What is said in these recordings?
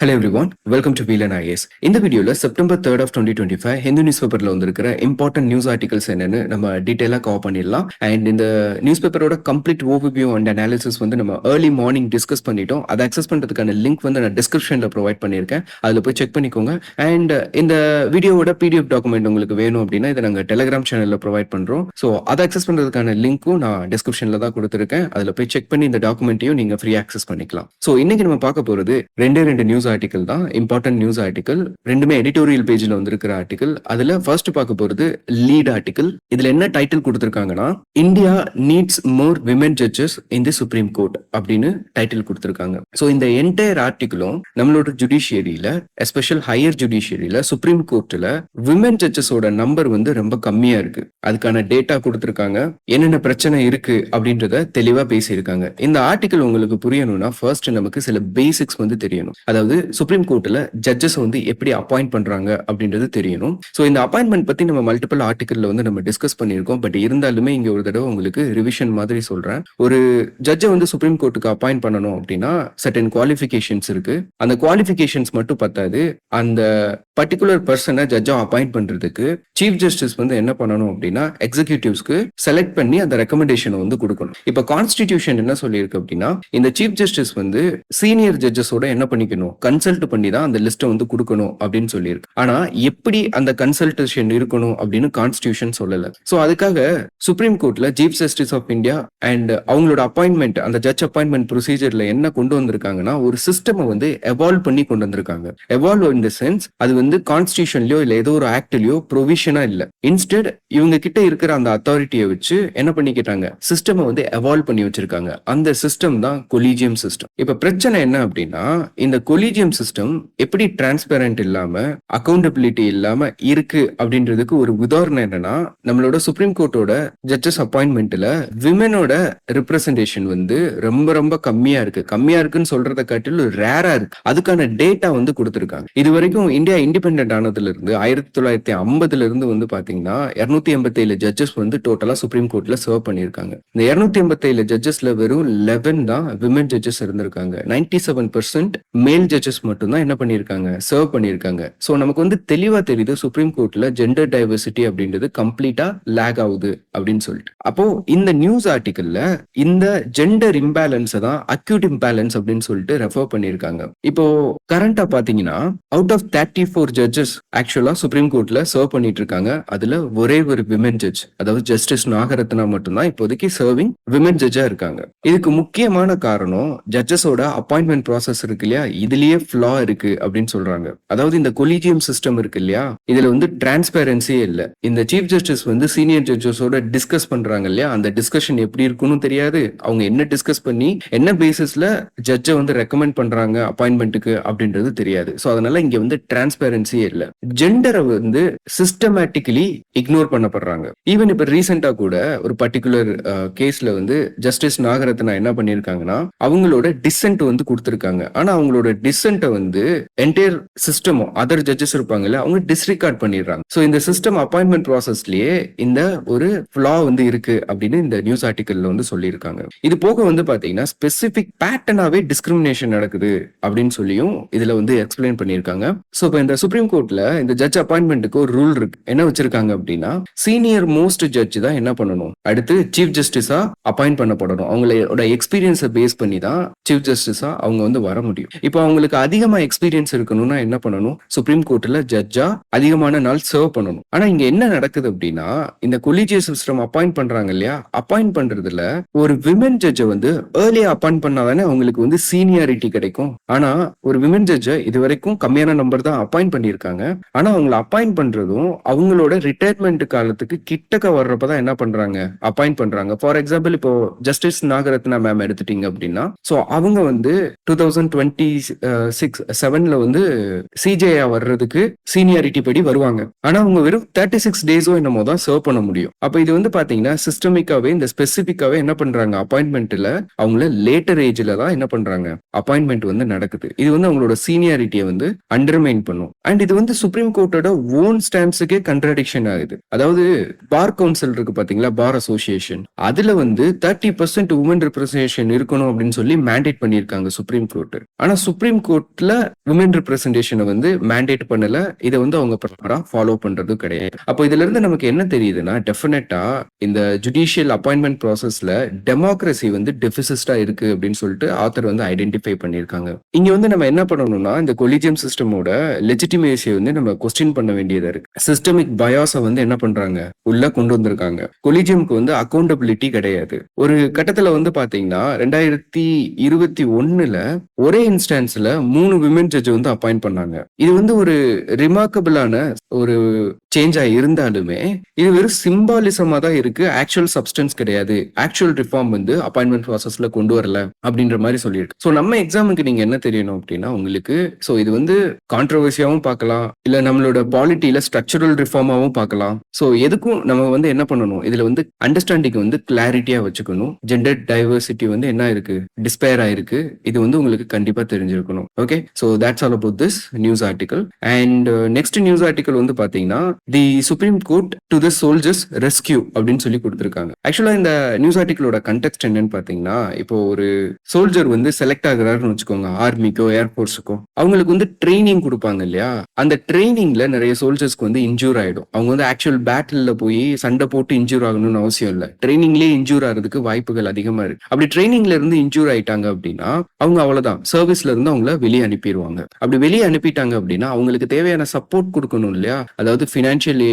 Hello everyone, welcome to Veelan IAS. இந்த வீடியோவில் September 3 of 2025 Hindu news பேப்பரில் வந்திருக்கிற இம்பார்ட்டன்ட் நியூஸ் ஆர்டிகல்ஸ் என்னன்னு நம்ம டீட்டெயிலாக கவர் பண்ணிடலாம். அண்ட் இந்த நியூஸ் பேப்பரோட கம்ப்ளீட் ஓவர்வியூ அண்ட் அனாலிசிஸ் வந்து நம்ம ஏர்லி மார்னிங் டிஸ்கஸ் பண்ணிட்டோம். அதை அக்சஸ் பண்ணுறதுக்கான லிங்க் வந்து நான் டிஸ்கிரிப்ஷனில் ப்ரொவைட் பண்ணியிருக்கேன். அதில் போய் செக் பண்ணிக்கோங்க. அண்ட் இந்த வீடியோவோட பிடிஎஃப் டாக்குமெண்ட் உங்களுக்கு வேணும் அப்படின்னா இதை நாங்கள் டெலிகிராம் சேனலில் ப்ரொவைட் பண்ணுறோம். ஸோ அதை அக்சஸ் பண்ணுறதுக்கான லிங்க்கும் நான் டிஸ்கிரிப்ஷனில் தான் கொடுத்துருக்கேன். அதில் போய் செக் பண்ணி இந்த டாக்குமெண்ட்டையும் நீங்கள் ஃப்ரீ ஆக்சஸ் பண்ணிக்கலாம். ஸோ இன்னைக்கு நம்ம பார்க்க போகிறது ரெண்டு நியூஸ் ஆர்டிகல் தான், இம்பார்ட்டன்ட் நியூஸ் ஆர்டிகல். ரெண்டுமே எடிட்டோரியல் பேஜ்ல வந்திருக்கிற ஆர்டிகல். அதுல ஃபர்ஸ்ட் பார்க்க போறது லீட் ஆர்டிகல். இதுல என்ன டைட்டில் கொடுத்திருக்காங்கன்னா, India needs more women judges in the supreme court அப்படின்னு டைட்டில் கொடுத்திருக்காங்க. சோ இந்த என்டையர் ஆர்டிகிளும் நம்மளோட ஜுடிஷியரியில, எஸ்பெஷல் ஹையர் ஜுடிஷியரியில, சுப்ரீம் கோர்ட்ல விமென் ஜட்ஜஸோட நம்பர் வந்து ரொம்ப கம்மியா இருக்கு. அதுக்கான டேட்டா கொடுத்திருக்காங்க, என்னென்ன பிரச்சனை இருக்கு அப்படின்றத தெளிவா பேசியிருக்காங்க. இந்த ஆர்டிகிள் உங்களுக்கு புரியணும்னா ஃபர்ஸ்ட் நமக்கு சில பேசிக்ஸ் வந்து தெரியணும். அதாவது சுப்ரீம் கோர்ட்ல ஜட்ஜஸ் வந்து எப்படி அப்பாயிண்ட் பண்றாங்க அப்படின்றது தெரியணும். சோ இந்த அப்பாயின்மெண்ட் பத்தி நம்ம மல்டிபிள் ஆர்டிகல்ல வந்து நம்ம டிஸ்கஸ் பண்ணியிருக்கோம். பட் இருந்தாலுமே இங்க ஒரு தடவை உங்களுக்கு ரிவிஷன் மாதிரி சொல்றேன். ஒரு ஜட்ஜை வந்து சுப்ரீம் கோர்ட்டுக்கு அப்பாயிண்ட் பண்ணணும் அப்படின்னா சர்டன் குவாலிஃபிகேஷன்ஸ் இருக்கு. அந்த குவாலிஃபிகேஷன்ஸ் மட்டும் பத்தாது. அந்த பர்டிகுலர் பர்சனை ஜட்ஜா அப்பாயிண்ட் பண்றதுக்கு சீஃப் ஜஸ்டிஸ் வந்து என்ன பண்ணணும் அப்படின்னா எக்ஸிகியூட்டிவ்ஸ்க்கு செலக்ட் பண்ணி அந்த ரெக்கமெண்டேஷனை வந்து கொடுக்கணும். இப்ப கான்ஸ்டிடியூஷன் என்ன சொல்லியிருக்கு அப்படின்னா, இந்த சீஃப் ஜஸ்டிஸ் வந்து சீனியர் ஜட்ஜஸோட என்ன பண்ணிக்கணும், கன்சல்ட் பண்ணி தான் அந்த லிஸ்ட்டை வந்து கொடுக்கணும் அப்படின்னு சொல்லியிருக்கு. ஆனா எப்படி அந்த கன்சல்டேஷன் இருக்கணும் அப்படின்னு கான்ஸ்டிடியூஷன் சொல்லல. சோ அதுக்காக சுப்ரீம் கோர்ட்ல chief justice of India and அவங்களோட அப்பாயின்மெண்ட், அந்த ஜட்ஜ் அப்பாயின்மெண்ட் ப்ரொசீஜர்ல என்ன கொண்டு வந்திருக்காங்கன்னா, ஒரு சிஸ்டம் வந்து எவால்வ் பண்ணி கொண்டு வந்திருக்காங்க. எவால்வ் இன் தி சென்ஸ் அது வந்து கான்ஸ்டிடியூஷன்லயோ இல்ல ஏதோ ஒரு ஆக்ட்லயோ ப்ரொவிஷனா இல்ல. இன்ஸ்டெட் இவங்க கிட்ட இருக்கிற அந்த அத்தாரிட்டியை வச்சு என்ன பண்ணிக்கிட்டாங்க, சிஸ்டம் வந்து எவால்வ் பண்ணி வச்சிருக்காங்க. அந்த சிஸ்டம் தான் கொலீஜியம் சிஸ்டம். இப்ப பிரச்சனை என்ன அப்படின்னா, இந்த கொலீஜியம் சிஸ்டம் எப்படி டிரான்ஸ்பேரண்ட் இல்லாம, அக்கௌண்டபிலிட்டி இல்லாம இருக்கு அப்படின்றதுக்கு ஒரு உதாரணம் என்னன்னா, நம்மளோட சுப்ரீம் கோர்ட்டோட ஜட்ஜஸ் அப்பாயின்மெண்ட்ல விமெனோட ரெப்ரசன்டேஷன் வந்து ரொம்ப ரொம்ப கம்மியா இருக்கு. கம்மியா இருக்குன்னு சொல்றதை காட்டிலும் ரேரா இருக்கு. அதுக்கான டேட்டா வந்து கொடுத்திருக்காங்க. இது வரைக்கும் இந்தியா இண்டிபெண்டன்ட் ஆனதுல இருந்து 1950 இருந்து வந்து பாத்தீங்கன்னா 287 ஜட்ஜஸ் வந்து டோட்டலா சுப்ரீம் கோர்ட்ல சர்வ் பண்ணிருக்காங்க. இந்த 287 ஜட்ஜஸ்ல வெறும் 11 தான் விமென் ஜட்ஜஸ் இருந்திருக்காங்க. 97% மேல் ஜட்ஜஸ் மட்டும் தான் என்ன பண்ணிருக்காங்க, சர்வ் பண்ணிருக்காங்க. சோ நமக்கு வந்து தெளிவா தெரியுது சுப்ரீம் கோர்ட்ல ஜெண்டர் டைவர்சிட்டி அப்படின்றது கம்ப்ளீட்டா லேக் ஆகுது அப்படின்னு சொல்லிட்டு. அப்போ இந்த நியூஸ் ஆர்டிகல்ல இந்த ஜெண்டர் இம்பேலன்ஸ் தான் அக்யூட் இம்பேலன்ஸ் அப்படின்னு சொல்லிட்டு ரெஃபர் பண்ணிருக்காங்க. இப்போ கரண்டா பாத்தீங்கன்னா அவுட் ஆஃப் 34 ஜட்ஜஸ் ஆக்சுவலா சுப்ரீம் கோர்ட்ல சர்வ் பண்ணிட்டு இருக்காங்க. அதுல ஒரே ஒரு விமென் ஜட்ஜ், அதாவது ஜஸ்டிஸ் நாகரத்னா மட்டும்தான் இப்போதைக்கு சர்விங் விமென் ஜட்ஜா இருக்காங்க. இதுக்கு முக்கியமான காரணம் ஜட்ஜஸோட அப்பாயின்மெண்ட் ப்ராசஸ் இருக்கு இல்லையா, இதுலயே ஃப்ளா இருக்கு அப்படின்னு சொல்றாங்க. அதாவது இந்த கொலீஜியம் சிஸ்டம் இருக்கு இல்லையா, இதுல வந்து டிரான்ஸ்பேரன்சியே இல்ல. இந்த சீஃப் ஜஸ்டிஸ் வந்து சீனியர் ஜட்ஜஸோட டிஸ்கஸ் பண்றாங்க இல்லையா, அந்த டிஸ்கஷன் எப்படி இருக்குன்னு தெரியாது. அவங்க என்ன டிஸ்கஸ் பண்ணி என்ன பேசிஸ்ல ஜட்ஜை வந்து ரெக்கமெண்ட் பண்றாங்க அப்பாயின்மெண்ட்டுக்கு அப்படின்றது தெரியாது. சோ அதனால இங்க வந்து டிரான்ஸ்பேரன்சியே இல்ல. ஜெண்டரை வந்து சிஸ்டமேட்டிக்கலி இக்னோர் பண்ணப்படுறாங்க. ஈவன் இப்ப ரீசெண்டா கூட ஒரு பர்டிகுலர் கேஸ்ல வந்து ஜஸ்டிஸ் நாகரத்னா என்ன பண்ணிருக்காங்கன்னா, அவங்களோட டிசென்ட் வந்து கொடுத்திருக்காங்க. ஆனா அவங்களோட டிசென்ட்டை வந்து என்டையர் சிஸ்டமும் அதர் ஜட்ஜஸ் இருப்பாங்கல்ல, அவங்க டிஸ்ரிகார்ட் பண்ணிடுறாங்க. சோ இந்த சிஸ்டம் அப்பாயின்மெண்ட் ப்ராசஸ்லயே இந்த ஒரு ஃப்ளா வந்து இருக்கு அப்படின்னு இந்த நியூஸ் ஆர்டிகல்ல வந்து சொல்லியிருக்காங்க. இது போக வந்து பாத்தீங்கன்னா ஸ்பெசிபிக் பேட்டர்னாவே டிஸ்கிரிமினேஷன் நடக்குது அப்படின்னு சொல்லியும் இதுல வந்து எக்ஸ்பிளைன் பண்ணியிருக்காங்க. சோ இப்போ இந்த சுப்ரீம் கோர்ட்ல இந்த ஜட்ஜ் அப்பாயின்மெண்ட்டுக்கு ஒரு ரூல் இருக்கு. என்ன வச்சிருக்காங்க அப்படின்னா, சீனியர் மோஸ்ட் ஜட்ஜ் தான் என்ன பண்ணணும், அடுத்து சீஃப் ஜஸ்டிஸா அப்பாயிண்ட் பண்ணப்படணும். அவங்களோட எக்ஸ்பீரியன்ஸை பேஸ் பண்ணி தான் சீஃப் ஜஸ்டிஸா அவங்க வந்து வர முடியும். இப்போ அவங்களுக்கு அதிகமா எக்ஸ்பீரியன்ஸ் இருக்கணும்னா என்ன பண்ணணும், சுப்ரீம் கோர்ட்ல ஜட்ஜா அதிகமான நாள் சர்வ் பண்ணணும். ஆனா இங்க என்ன நடக்குது அப்படின்னா, இந்த கொலீஜியஸ் சிஸ்டம் அப்பாயிண்ட் பண்றாங்க இல்லையா, அப்பாயிண்ட் பண்றதுல ஒரு விமென் ஜட்ஜை வந்து ஏர்லியா அப்பாயிண்ட் பண்ணாதானே அவங்களுக்கு வந்து சீனியாரிட்டி கிடைக்கும். ஆனா ஒரு விமென் ஜட்ஜை இது வரைக்கும் கம்மியான நம்பர் தான் அப்பாயிண்ட் பண்ணிருக்காங்க. ஆனா அவங்களை அப்பாயிண்ட் பண்றதும் அவங்களோட ரிட்டையர்மெண்ட் காலத்துக்கு கிட்டக்க வர்றப்பதான் என்ன பண்றாங்க, அப்பாயிண்ட் பண்றாங்க. ஃபார் எக்ஸாம்பிள் இப்போ ஜஸ்டிஸ் நாகரத்னா மேம் எடுத்துட்டீங்க அப்படின்னா, சோ அவங்க வந்து 2026-7 வந்து சிஜேயா வர்றதுக்கு சீனியாரிட்டி படி வருவாங்க. ஆனா அவங்க வெறும் 36 டேஸோ என்னமோ தான் சர்வ் பண்ண முடியும். அப்ப இது வந்து பாத்தீங்கன்னா சிஸ்டமிக்காவே இந்த ஸ்பெசிபிக்காவே என்ன பண்றாங்க, அப்பாயின்மெண்ட்ல அவங்கள லேட்டர் ஏஜ்ல தான் என்ன பண்றாங்க, அப்பாயின்மெண்ட் வந்து நடக்குது. இது வந்து அவங்களோட சீனியாரிட்டியை வந்து அண்டர்மைன் பண்ணும். அண்ட் இது வந்து சுப்ரீம் கோர்ட்டோட ஓன் ஸ்டான்ஸுக்கே கண்ட்ராடிக்ஷன் ஆகுது. அதாவது பார் கவுன்சில் இருக்கு பாத்தீங்களா, பார் அசோசியேஷன். அதுல வந்து 30% உமன் ரெப்ரசன்டேஷன் இருக்கணும் அப்படின்னு சொல்லி மேண்டேட் பண்ணியிருக்காங்க சுப்ரீம் கோர்ட். ஆனா சுப்ரீம் கோர்ட்ல உமன் ரெப்ரசன்டேஷனை வந்து மேண்டேட் பண்ணல. இதை வந்து அவங்க ப்ராப்பரா ஃபாலோ பண்றது கிடையாது. அப்போ இதுல இருந்து நமக்கு என்ன தெரியுதுன்னா, டெஃபினட்டா இந்த ஜுடிஷியல் அப்பாயின்மெண்ட் ப்ராசஸ்ல டெமோக்ரஸி வந்து டெபிசிஸ்டா இருக்கு அப்படின்னு சொல்லிட்டு ஆத்தர் வந்து ஐடென்டிஃபை பண்ணியிருக்காங்க. இங்க வந்து நம்ம என்ன பண்ணணும்னா, இந்த கொலிஜியம் சிஸ்டமோட லெஜிட்டிமேசியை வந்து நம்ம கொஸ்டின் பண்ண வேண்டியதா இருக்கு. சிஸ்டமிக் பயாஸை வந்து என்ன பண்றாங்க, உள்ள கொண்டு வந்திருக்காங்க. கொலிஜியம்க்கு வந்து அக்கௌண்டபிலிட்டி கிடையாது. ஒரு கட்டத்துல வந்து பாத்தீங்கன்னா 2021ல ஒரே இன்ஸ்டான்ஸ்ல 3 விமென் ஜட்ஜ் வந்து அப்பாயிண்ட் பண்ணாங்க. இது வந்து ஒரு ரிமார்க்கபிளான ஒரு சேஞ்சா இருந்தாலுமே இது வெறும் சிம்பாலிசமா தான் இருக்கு. ஆக்சுவல் சப்ஸ்டன்ஸ் கிடையாது. ஆக்சுவல் ரிஃபார்ம் வந்து அப்பாயின்மெண்ட் ப்ராசஸ்ல கொண்டு வரல அப்படின்ற மாதிரி சொல்லியிருக்கு. ஸோ நம்ம எக்ஸாமுக்கு நீங்க என்ன தெரியணும் அப்படின்னா உங்களுக்கு, ஸோ இது வந்து கான்ட்ரவர்சியாவும் பார்க்கலாம், இல்ல நம்மளோட பாலிட்டியில ஸ்ட்ரக்சரல் ரிஃபார்மாவும் பார்க்கலாம். ஸோ எதுக்கும் நம்ம வந்து என்ன பண்ணணும், இதுல வந்து அண்டர்ஸ்டாண்டிங் வந்து கிளாரிட்டியா வச்சுக்கணும். ஜெண்டர் டைவர்சிட்டி வந்து என்ன இருக்கு, டிஸ்பேர் ஆயிருக்கு. இது வந்து உங்களுக்கு கண்டிப்பா தெரிஞ்சிருக்கணும். Okay, so that's all about this news article. And next news article வந்து பாத்தீங்கன்னா, the supreme court to the soldiers rescue அப்படின்னு சொல்லி கொடுத்திருக்காங்க. ஆக்சுவலா இந்த நியூஸ் ஆர்டிகளோட கண்டெக்ஸ்ட் என்னன்னு பாத்தீங்கன்னா, இப்போ ஒரு சோல்ஜர் வந்து செலக்ட் ஆகுறாருன்னு வச்சுக்கோங்க, ஆர்மிக்கோ ஏர்போர்ட்ஸுக்கோ, அவங்களுக்கு வந்து ட்ரைனிங் கொடுப்பாங்க இல்லையா, அந்த ட்ரைனிங்ல நிறைய சோல்ஜர்ஸ்க்கு வந்து இன்ஜூர் ஆயிடும். அவங்க வந்து ஆக்சுவல் பேட்டில் போய் சண்டை போட்டு இன்ஜூர் ஆகணும்னு அவசியம் இல்லை. ட்ரைனிங்லேயே இன்ஜூர் ஆகிறதுக்கு வாய்ப்புகள் அதிகமா இருக்கு. அப்படி ட்ரைனிங்ல இருந்து இன்ஜூர் ஆயிட்டாங்க அப்படின்னா அவங்க அவ்வளவுதான், சர்வீஸ்ல இருந்து அவங்கள வெளியே அனுப்பிடுவாங்க. அப்படி வெளியே அனுப்பிட்டாங்க அப்படின்னா அவங்களுக்கு தேவையான சப்போர்ட் கொடுக்கணும் இல்லையா, அதாவது பினான்சியல்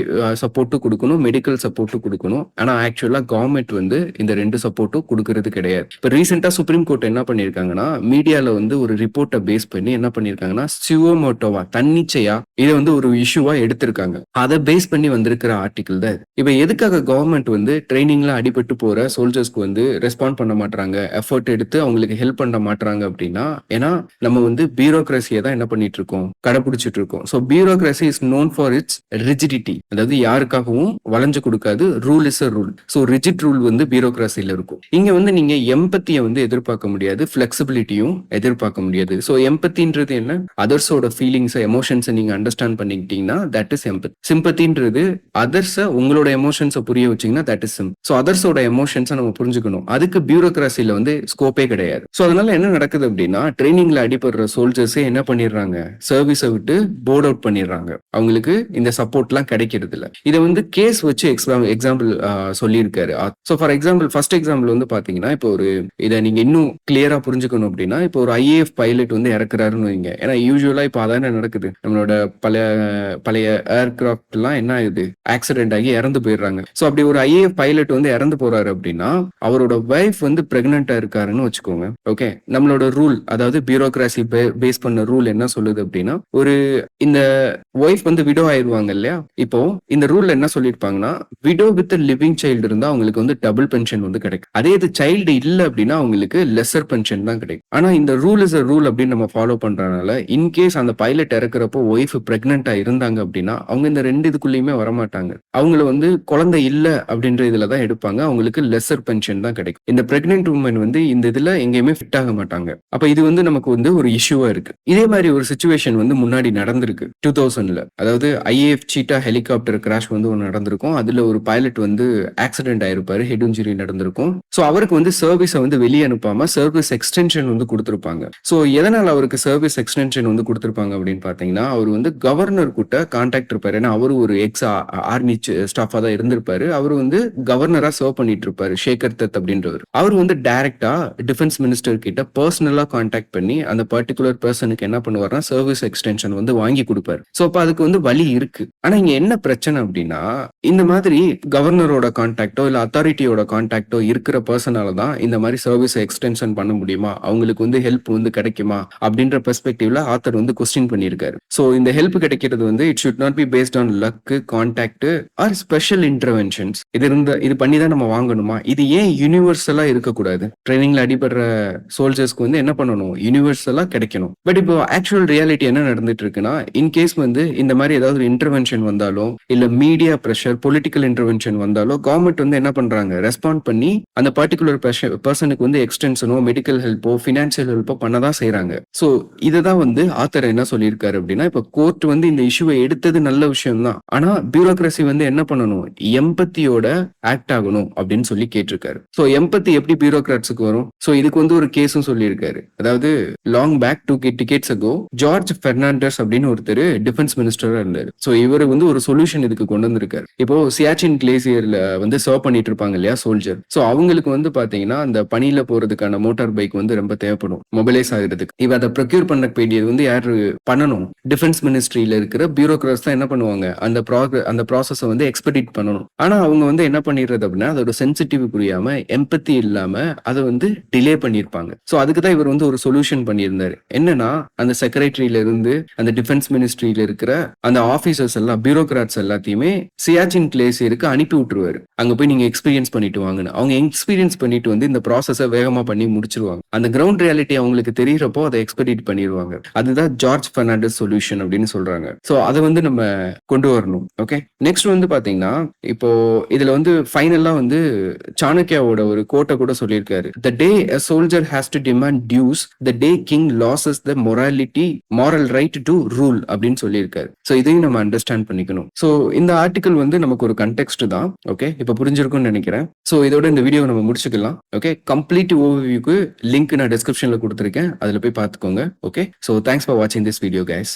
சப்போர்ட்டும் கொடுக்கணும், மெடிக்கல் சப்போர்ட்டும் கொடுக்கணும். ஆனா ஆக்சுவலா கவர்மெண்ட் வந்து இந்த 2 சப்போர்ட்டும் கொடுக்கறது கிடையாது. இப்ப ரீசெண்டா சுப்ரீம் கோர்ட் என்ன பண்ணிருக்காங்கன்னா, மீடியால வந்து ஒரு ரிப்போர்ட்டை பேஸ் பண்ணி என்ன பண்ணிருக்காங்கன்னா, சுயோமோட்டோவா தன்னிச்சையா இதை வந்து ஒரு இஷ்யூவா எடுத்திருக்காங்க. அதை பேஸ் பண்ணி வந்திருக்கிற ஆர்டிகல் தான். இப்ப எதுக்காக கவர்மெண்ட் வந்து ட்ரைனிங்ல அடிபட்டு போற சோல்ஜர்ஸ்க்கு வந்து ரெஸ்பாண்ட் பண்ண மாட்டாங்க, எஃபர்ட் எடுத்து அவங்களுக்கு ஹெல்ப் பண்ண மாட்டாங்க அப்படின்னா, ஏன்னா நம்ம வந்து பியூரோக்ரஸியை தான் என்ன பண்ணிட்டு இருக்கோம், கடைபிடிச்சிட்டு இருக்கோம். So bureaucracy is known for it's rigidity, அதாவது யாருக்காகவும் வளைஞ்சு கொடுக்காது. Rule is a rule. So rigid rule வந்து பியூரோக்ரஸில இருக்கும். இங்க வந்து நீங்க எம்பத்தியை வந்து எதிர்பார்க்க முடியாது, பிளெக்சிபிலிட்டியும் எதிர்பார்க்க முடியாது. ஸோ எம்பத்தின்றது என்ன, அதர்ஸோட ஃபீலிங்ஸ் எமோஷன்ஸை நீங்க அண்டர்ஸ்டாண்ட் பண்ணிக்கிட்டீங்கன்னா தட் இஸ் எம்பத்தி. சிம்பத்தின்றது அதர்ஸை உங்களோட எமோஷன்ஸை புரிய வச்சீங்கன்னா தட் இஸ் சிம். ஸோ அதர்ஸோட எமோஷன்ஸை நம்ம புரிஞ்சுக்கணும். அதுக்கு பியூரோக்ரஸில வந்து ஸ்கோப்பே கிடையாது. ஸோ அதனால என்ன நடக்குது அப்படின்னா, ட்ரைனிங்ல அடிபடுற சோல்ஜர்ஸே என்ன பண்ணிடுறாங்க, சர்வீஸை விட்டு போர்ட் அவுட் பண்ணிடுறாங்க. அவங்களுக்கு இந்த சப்போர்ட்லாம் கிடைக்கிறது இல்ல. இதை வந்து கேஸ் வச்சு எக்ஸாம்பிள் சொல்லியிருக்காரு. So for example first example வந்து பாத்தீங்கன்னா, இப்போ ஒரு இதை நீங்க இன்னும் கிளியரா புரிஞ்சுக்கணும் அப்படின்னா, இப்போ ஒரு IAF பைலட் வந்து இறக்குறாருன்னு வைங்க. ஏன்னா யூஸ்வலா இப்போ அதானே நடக்குது. நம்மளோட பழைய ஏர்கிராஃப்ட் எல்லாம் என்ன ஆகுது, ஆக்சிடென்ட் ஆகி இறந்து போயிடுறாங்க. ஸோ அப்படி ஒரு IAF பைலட் வந்து இறந்து போறாரு அப்படின்னா, அவரோட வைஃப் வந்து பிரெக்னெண்டா இருக்காருன்னு வச்சுக்கோங்க. ஓகே, நம்மளோட ரூல், அதாவது பியூரோக்ராசி பேஸ் பண்ண ரூல் என்ன சொல்லுது அப்படின்னா, ஒரு இந்த ஒய்ஃப் வந்து விடோ ஆயிடுவாங்க இல்லையா, இப்போ இந்த ரூல்ல என்ன சொல்லிருப்பாங்கன்னா, விடோ வித் லிவிங் சைல்டு இருந்தா அவங்களுக்கு வந்து டபுள் பென்ஷன் வந்து கிடைக்கும். அதே இது சைல்டு இல்ல அப்படின்னா அவங்களுக்கு லெசர் பென்ஷன் தான் கிடைக்கும். ஆனா இந்த ரூல் இஸ் அ ரூல் அப்படின்னு நம்ம ஃபாலோ பண்றதுனால, இன்கேஸ் அந்த பைலட் இறக்குறப்போ ஒய்ஃப் பிரெக்னெண்டா இருந்தாங்க அப்படின்னா அவங்க இந்த 2 இதுக்குள்ளயுமே வரமாட்டாங்க. அவங்கள வந்து குழந்தை இல்ல அப்படின்ற இதுல தான் எடுப்பாங்க. அவங்களுக்கு லெசர் பென்ஷன் தான் கிடைக்கும். இந்த பிரெக்னென்ட் உமன் வந்து இந்த இதுல எங்கேயுமே ஃபிட் ஆக மாட்டாங்க. அப்ப இது வந்து நமக்கு வந்து ஒரு இஷ்யூவா இருக்கு. இதே மாதிரி ஒரு சிச்சுவேஷன் வந்து முன்னாடி நடந்திருக்கு 2000ல. அதாவது IAF சீட்டா ஹெலிகாப்டர் கிராஷ் வந்து ஒன்று நடந்திருக்கும். அதுல ஒரு பைலட் வந்து ஆக்சிடென்ட் ஆயிருப்பாரு, ஹெட் இன்ஜுரி நடந்திருக்கும். ஸோ அவருக்கு வந்து சர்வீஸை வந்து வெளியே அனுப்பாம சர்வீஸ் எக்ஸ்டென்ஷன் வந்து கொடுத்திருப்பாங்க. ஸோ எதனால அவருக்கு சர்வீஸ் எக்ஸ்டென்ஷன் வந்து கொடுத்திருப்பாங்க அப்படின்னு பாத்தீங்கன்னா, அவர் வந்து கவர்னர் கிட்ட கான்டாக்ட் இருப்பாரு. ஏன்னா அவரு ஒரு எக்ஸ் ஆர்மி ஸ்டாஃபா தான் இருந்திருப்பாரு. அவர் வந்து கவர்னரா சர்வ் பண்ணிட்டு இருப்பாரு, ஷேகர் தத் அப்படின்றவர். அவர் வந்து டைரக்டா டிஃபென்ஸ் மினிஸ்டர் கிட்ட பர்சனலா கான்டாக்ட் பண்ணி அந்த பர்டிகுலர் பர்சனுக்கு என்ன பண்ணுவாருன்னா சர்வீஸ் எக்ஸ்டென்ஷன் வந்து வாங்கி கொடுப்பாரு. ஸோ அப்ப அதுக்கு வந்து வழி இருக்கு. ஆனா இங்க என்ன பிரச்சனை அப்படின்னா, இந்த மாதிரி கவர்னரோட கான்டாக்டோ இல்ல அத்தாரிட்டியோட கான்டாக்டோ இருக்கிற பர்சனால தான் இந்த மாதிரி சர்வீஸ் எக்ஸ்டென்ஷன் பண்ண முடியுமா, அவங்களுக்கு வந்து ஹெல்ப் வந்து கிடைக்குமா அப்படின்ற பெர்ஸ்பெக்டிவ்ல ஆத்தர் வந்து கொஸ்டின் பண்ணியிருக்காரு. ஸோ இந்த ஹெல்ப் கிடைக்கிறது வந்து it should not be based on luck, contact are special interventions. இது பண்ணி தான் நம்ம வாங்கணுமா, இது ஏன் யூனிவர்சலா இருக்கக்கூடாது? ட்ரைனிங்ல அடிபடுற சோல்ஜர்ஸ்க்கு வந்து என்ன பண்ணணும், யூனிவர்சலா கிடைக்கணும். பட் இப்போ ஆக்சுவல் ரியாலிட்டி என்ன நடந்துட்டு இருக்குன்னா, இன்கேஸ் வந்து வந்து இந்த மாதிரி ஏதாவது ஒரு இன்டர்வென்ஷன் வந்தாலோ இல்ல மீடியா பிரஷர் பொலிட்டிக்கல் இன்டர்வென்ஷன் வந்தாலோ கவர்மெண்ட் வந்து என்ன பண்றாங்க ரெஸ்பாண்ட் பண்ணி அந்த பர்டிகுலர் பர்சனுக்கு வந்து எக்ஸ்டென்ஷனோ மெடிக்கல் ஹெல்ப்போ ஃபினான்ஷியல் ஹெல்ப்போ பண்ணதான் செய்யறாங்க. ஸோ இதுதான் வந்து ஆத்தர் என்ன சொல்லியிருக்காரு அப்படின்னா, இப்ப கோர்ட் வந்து இந்த இஷ்யூவை எடுத்தது நல்ல விஷயம் தான். ஆனா பியூரோக்ரசி வந்து என்ன பண்ணணும், எம்பத்தியோட ஆக்ட் ஆகணும் அப்படின்னு சொல்லி கேட்டிருக்காரு. ஸோ எம்பத்தி எப்படி பியூரோக்ராட்ஸுக்கு வரும்? ஸோ இதுக்கு வந்து ஒரு கேஸும் சொல்லியிருக்காரு. அதாவது long back 2 decades ago George Fernandes அப்படின்னு ஒருத்தர் டிஃபென்ஸ் மினிஸ்டரா இருந்தாரு. ஸோ இவர் வந்து ஒரு சொல்யூஷன் இதுக்கு கொண்டு வந்திருக்காரு. இப்போ சியாச்சின் கிளேசியர்ல வந்து சர்வ் பண்ணிட்டு இருப்பாங்க இல்லையா சோல்ஜர். ஸோ அவங்களுக்கு வந்து பாத்தீங்கன்னா அந்த பனியில போறதுக்கான மோட்டார் பைக் வந்து ரொம்ப தேவைப்படும் மொபைலைஸ் ஆகுறதுக்கு. இவ அதை ப்ரொக்யூர் பண்ண வேண்டியது வந்து யாரு பண்ணணும்? டிஃபென்ஸ் மினிஸ்ட்ரியில இருக்கிற பியூரோக்ராட்ஸ் தான் என்ன பண்ணுவாங்க, அந்த ப்ராசஸ் வந்து எக்ஸ்பெடிட் பண்ணணும். ஆனா அவங்க வந்து என்ன பண்ணிடுறது அப்படின்னா அதோட சென்சிட்டிவ் புரியாம எம்பத்தி இல்லாம அதை வந்து டிலே பண்ணிருப்பாங்க. ஸோ அதுக்கு தான் இவர் வந்து ஒரு சொல்யூஷன் பண்ணியிருந்தாரு. என்னன்னா அந்த செக்ரட்டரியில இருந்து அந்த டிஃபென்ஸ் மினிஸ்ட்ரியில இருக்கிற அந்த ஆபீசர்ஸ் எல்லாம் பியூரோக்ராட்ஸ் எல்லாத்தையுமே சியாச்சின் கிளேசியருக்கு அனுப்பி விட்டுருவாரு. அங்க போய் நீங்க எக்ஸ்பீரியன்ஸ் பண்ணிட்டு வாங்கன்னு. அவங்க எக்ஸ்பீரியன்ஸ் பண்ணிட்டு வந்து இந்த ப்ராசஸை வேகமா பண்ணி முடிச்சிருவாங்க. அந்த கிரவுண்ட் ரியாலிட்டி அவங்களுக்கு தெரியறப்போ அதை எக்ஸ்பெடிட் பண்ணிடுவாங்க. அதுதான் ஜார்ஜ் பெர்னாண்டஸ் சொல்யூஷன் அப்படின்னு சொல்றாங்க. சோ அதை வந்து நம்ம கொண்டு வரணும். ஓகே, நெக்ஸ்ட் வந்து பாத்தீங்கன்னா இப்போ இதுல வந்து ஃபைனலா வந்து சாணக்கியாவோட ஒரு கோட்டை கூட சொல்லியிருக்காரு. The day a soldier has to demand dues, the day king loses the moral right to rule அப்படின்னு சொல்லியிருக்காரு. சோ இதையும் நம்ம அண்டர்ஸ்டாண்ட் பண்ணிக்கணும். சோ இந்த ஆர்டிகல் வந்து நமக்கு ஒரு கண்டெக்ஸ்ட் தான். ஓகே, இப்ப புரிஞ்சிருக்கும்னு நினைக்கிறேன். சோ இதோட இந்த வீடியோ நம்ம முடிச்சுக்கலாம். ஓகே, கம்ப்ளீட் ஓவர்வியூக்கு லிங்க் நான் டிஸ்கிரிப்ஷன்ல கொடுத்துருக்கேன், அதுல போய் பார்த்துக்கோங்க. ஓகே, சோ தேங்க்ஸ் ஃபார் வாட்சிங் திஸ் வீடியோ கைஸ்.